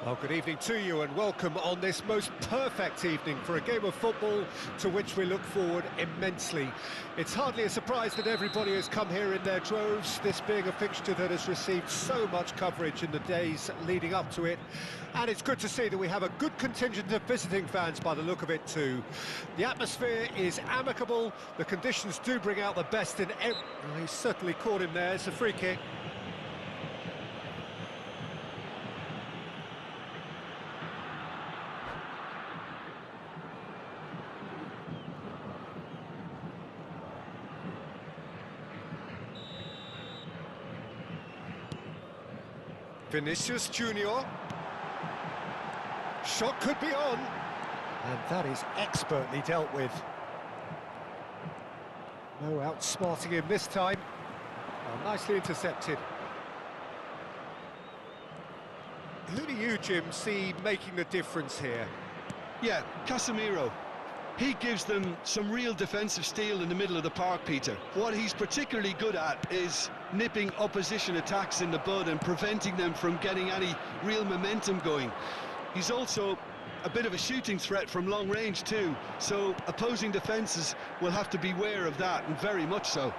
Well, good evening to you and welcome on this most perfect evening for a game of football to which we look forward immensely. It's hardly a surprise that everybody has come here in their droves, this being a fixture that has received so much coverage in the days leading up to it. And it's good to see that we have a good contingent of visiting fans by the look of it too. The atmosphere is amicable, the conditions do bring out the best in every... Oh, he's certainly caught him there, it's a free kick. Vinicius Junior. Shot could be on. And that is expertly dealt with. No outsmarting him this time. Well, nicely intercepted. Who do you, Jim, see making the difference here? Yeah, Casemiro. He gives them some real defensive steel in the middle of the park, Peter. What he's particularly good at is nipping opposition attacks in the bud and preventing them from getting any real momentum going. He's also a bit of a shooting threat from long range too, so opposing defences will have to beware of that, and very much so.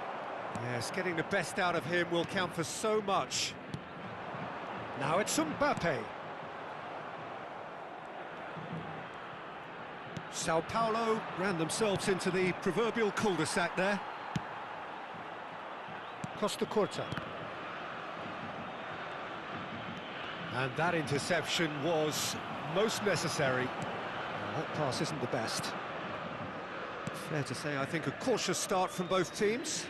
Yes, getting the best out of him will count for so much. Now it's Mbappe. Sao Paulo ran themselves into the proverbial cul-de-sac there. Costa Curta. And that interception was most necessary. Well, that pass isn't the best. Fair to say, I think a cautious start from both teams.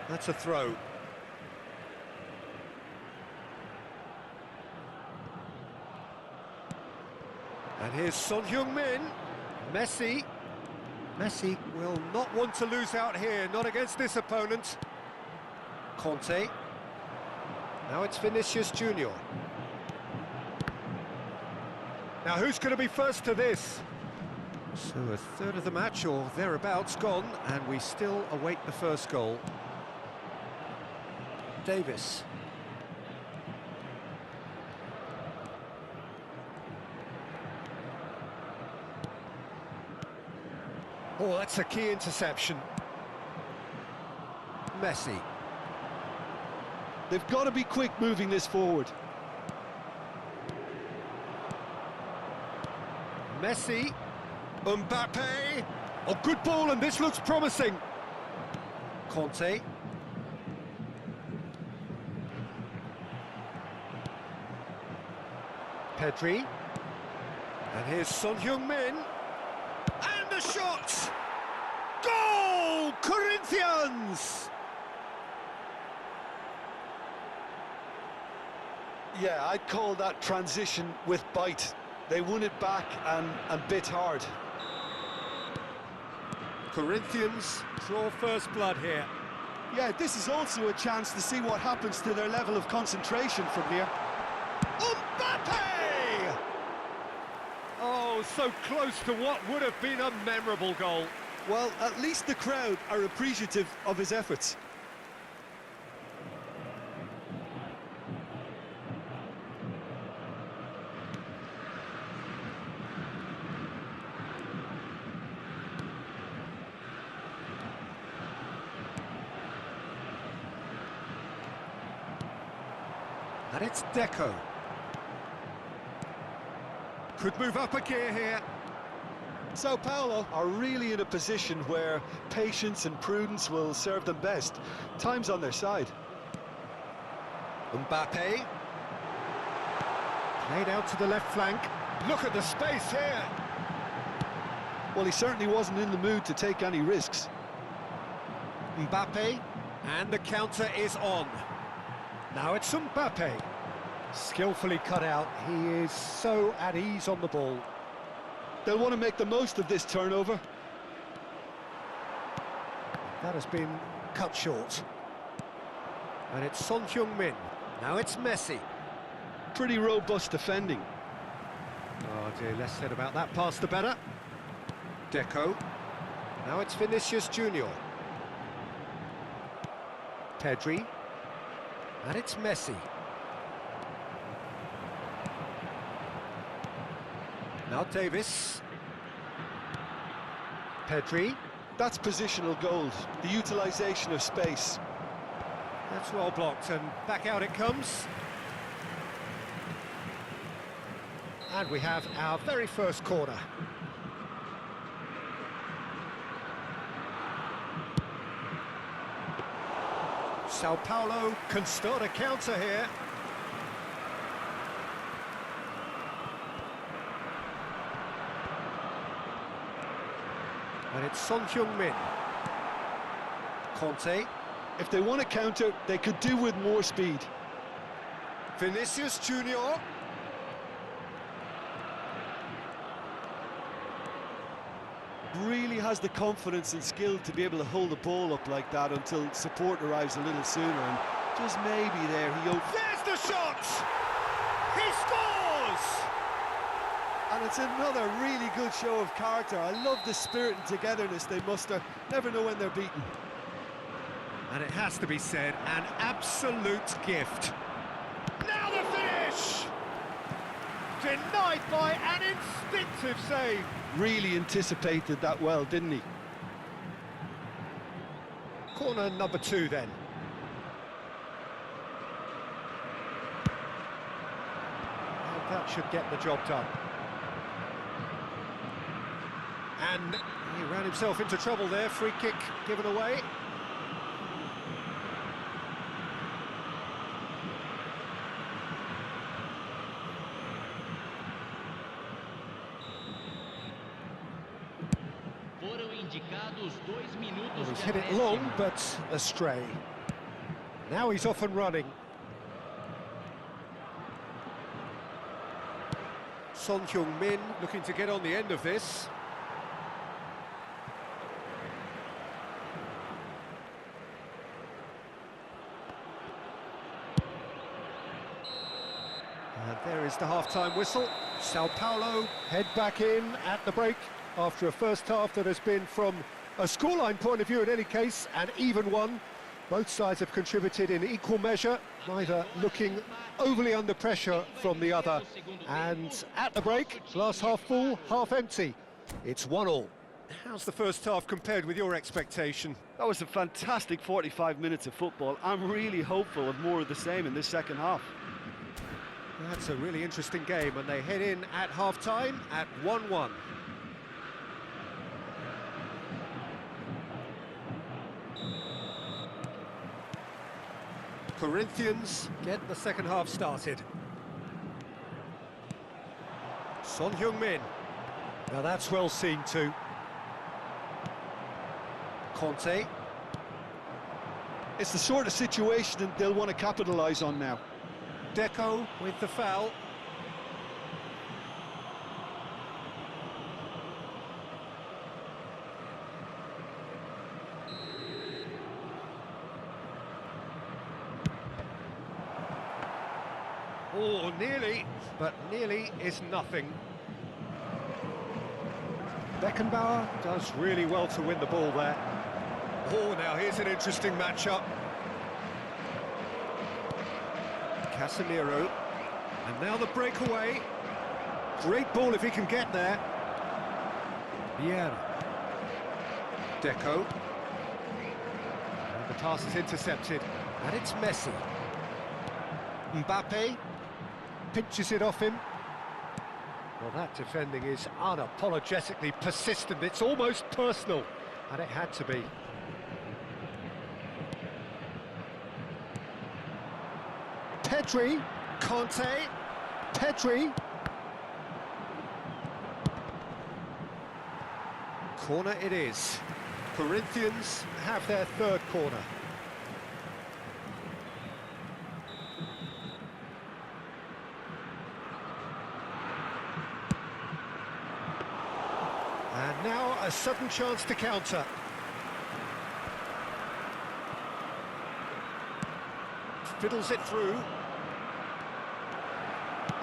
That's a throw. And here's Son Heung-min. Messi. Messi will not want to lose out here, not against this opponent. Conte. Now it's Vinicius Junior. Now who's going to be first to this? So a third of the match or thereabouts gone, and we still await the first goal. Davis. Oh, that's a key interception. Messi. They've got to be quick moving this forward. Messi. Mbappe. Oh, good ball, and this looks promising. Conte. Pedri. And here's Son Heung-min. And the shot! Goal! Corinthians! Yeah, I'd call that transition with bite. They won it back and bit hard. Corinthians draw first blood here. Yeah, this is also a chance to see what happens to their level of concentration from here. Mbappe! Oh, so close to what would have been a memorable goal. Well, at least the crowd are appreciative of his efforts. And it's Deco. Could move up a gear here. Sao Paulo are really in a position where patience and prudence will serve them best. Time's on their side. Mbappe. Played out to the left flank. Look at the space here. Well, he certainly wasn't in the mood to take any risks. Mbappe. And the counter is on. Now it's Mbappe. Skillfully cut out. He is so at ease on the ball. They'll want to make the most of this turnover. That has been cut short. And it's Son Heung-min. Now it's Messi. Pretty robust defending. Oh dear, less said about that pass the better. Deco. Now it's Vinicius Junior. Pedri. And it's Messi. Now Davis. Pedri. That's positional gold, the utilisation of space. That's well blocked, and back out it comes. And we have our very first corner. Sao Paulo can start a counter here. And it's Son Heung-min. Conte. If they want to counter, they could do with more speed. Vinicius Junior. Really has the confidence and skill to be able to hold the ball up like that until support arrives a little sooner, and just maybe there he... There's the shot! He scores! And it's another really good show of character. I love the spirit and togetherness they muster. Never know when they're beaten. And it has to be said, an absolute gift. Now the finish! Denied by an instinctive save. Really anticipated that well, didn't he? Corner number 2 then. And that should get the job done. And he ran himself into trouble there, free kick given away. Well, he's hit it long, but astray. Now he's off and running. Son Heung-min looking to get on the end of this. And there is the half-time whistle. Sao Paulo head back in at the break after a first half that has been, from a scoreline point of view in any case, an even one. Both sides have contributed in equal measure, neither looking overly under pressure from the other. And at the break, glass half full, half empty. It's 1-1. How's the first half compared with your expectation? That was a fantastic 45 minutes of football. I'm really hopeful of more of the same in this second half. That's a really interesting game, and they head in at half-time at 1-1. Corinthians get the second half started. Son Heung-min. Now that's well seen too. Conte. It's the sort of situation that they'll want to capitalise on now. Deco with the foul. Oh, nearly, but nearly is nothing. Beckenbauer does really well to win the ball there. Oh, now here's an interesting matchup. Casemiro, and now the breakaway. Great ball if he can get there. Vieira. Deco. And the pass is intercepted, and it's Messi. Mbappe pinches it off him. Well, that defending is unapologetically persistent. It's almost personal, and it had to be. Pedri, Conte, Pedri. Corner it is. Corinthians have their third corner. And now a sudden chance to counter. Fiddles it through.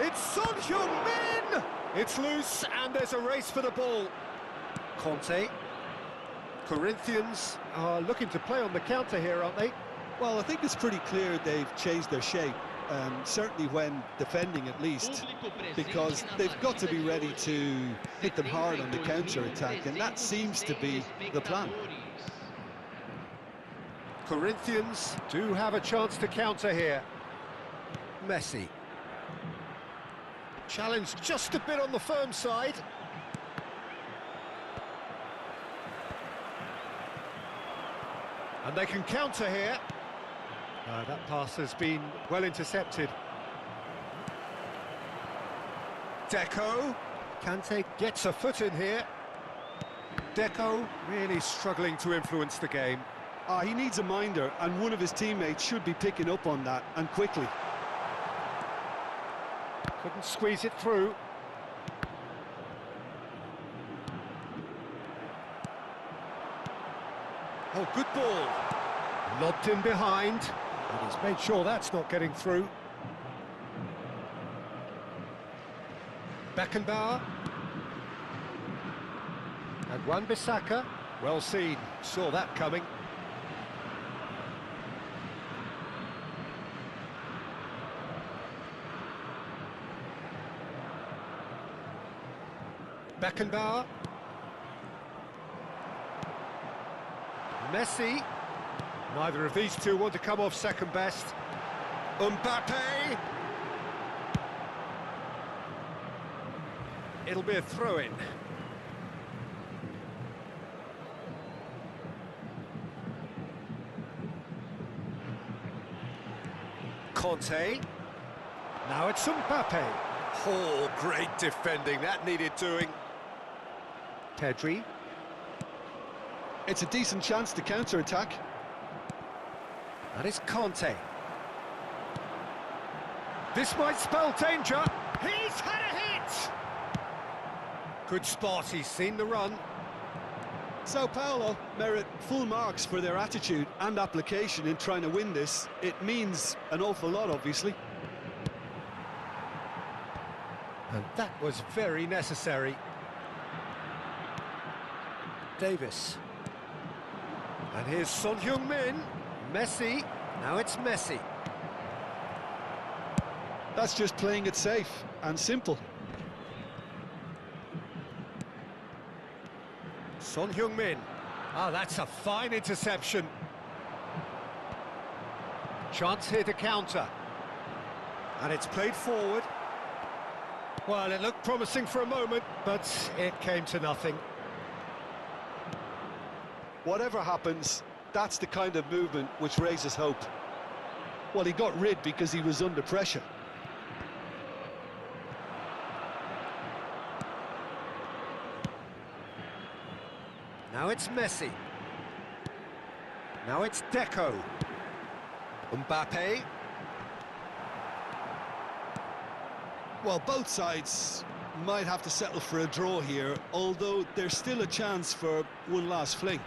It's Son Heung-min! It's loose, and there's a race for the ball. Conte. Corinthians are looking to play on the counter here, aren't they? Well, I think it's pretty clear they've changed their shape. certainly when defending at least, because they've got to be ready to hit them hard on the counter-attack, and that seems to be the plan. Corinthians do have a chance to counter here. Messi. Challenge just a bit on the firm side. And they can counter here. That pass has been well intercepted. Deco. Kante gets a foot in here. Deco really struggling to influence the game. He needs a minder, and one of his teammates should be picking up on that, and quickly. Couldn't squeeze it through. Oh, good ball. Lobbed in behind. And he's made sure that's not getting through. Beckenbauer. And Wan-Bissaka. Well seen. Saw that coming. Beckenbauer. Messi. Neither of these two want to come off second best. Mbappe. It'll be a throw-in. Conte. Now it's Mbappe. Oh, great defending. That needed doing. Pedri. It's a decent chance to counter-attack. That is Conte. This might spell danger. He's had a hit! Good spot, he's seen the run. Sao Paulo merit full marks for their attitude and application in trying to win this. It means an awful lot, obviously. And that was very necessary. Davis. And here's Son Heung-min. Messi. Now it's Messi. That's just playing it safe and simple. Son Heung-min. Ah, that's a fine interception. Chance here to counter. And it's played forward. Well, it looked promising for a moment, but it came to nothing. Whatever happens, that's the kind of movement which raises hope. Well, he got rid because he was under pressure. Now it's Messi. Now it's Deco. Mbappe. Well, both sides might have to settle for a draw here, although there's still a chance for one last fling.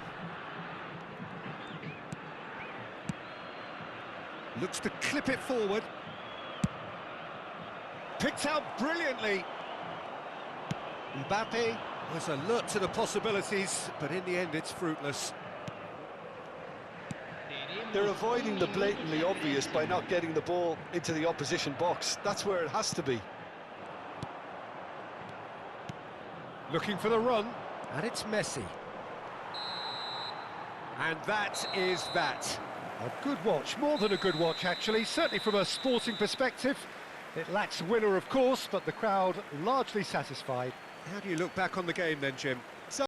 Looks to clip it forward. Picked out brilliantly. Mbappe was alert to the possibilities, but in the end it's fruitless. They're avoiding the blatantly obvious by not getting the ball into the opposition box. That's where it has to be. Looking for the run, and it's Messi. And that is that. A good watch, more than a good watch actually, certainly from a sporting perspective. It lacks winner, of course, but the crowd largely satisfied. How do you look back on the game then, Jim?